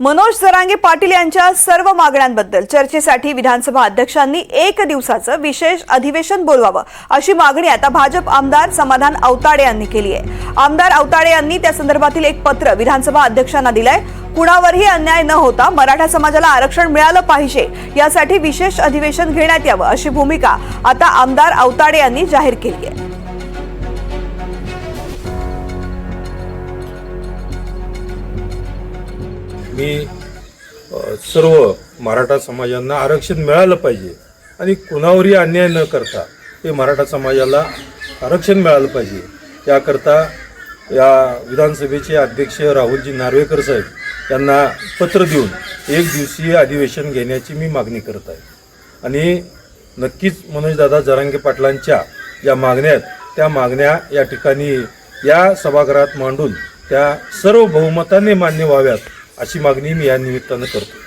मनोज जरांगे पाटील यांच्या सर्व मागण्यांबद्दल चर्चेसाठी विधानसभा अध्यक्षांनी 1 दिवसाचं विशेष अधिवेशन बोलवावं अशी मागणी आता भाजप आमदार समाधान औताडे यांनी केली आहे। आमदार औताडे यांनी त्या संदर्भातील एक पत्र विधानसभा अध्यक्षांना दिलंय। कुणावरही अन्याय न होता मराठा समाजाला आरक्षण मिळालं पाहिजे यासाठी विशेष अधिवेशन घेण्यात यावं अशी भूमिका आता आमदार औताडे यांनी जाहीर केली आहे। मी सर्व मराठा समाजांना आरक्षण मिळालं पाहिजे आणि कुणावरही अन्याय न करता हे मराठा समाजाला आरक्षण मिळालं पाहिजे याकरता या विधानसभेचे अध्यक्ष राहुलजी नार्वेकर साहेब यांना पत्र देऊन 1 दिवसीय अधिवेशन घेण्याची मी मागणी करत आहे। आणि नक्कीच मनोजदादा जरांगे पाटलांच्या या मागण्या त्या मागण्या या ठिकाणी या सभागृहात मांडून त्या सर्व बहुमताने मान्य व्हाव्यात अशी मागणी मी या निमित्तानं करतो।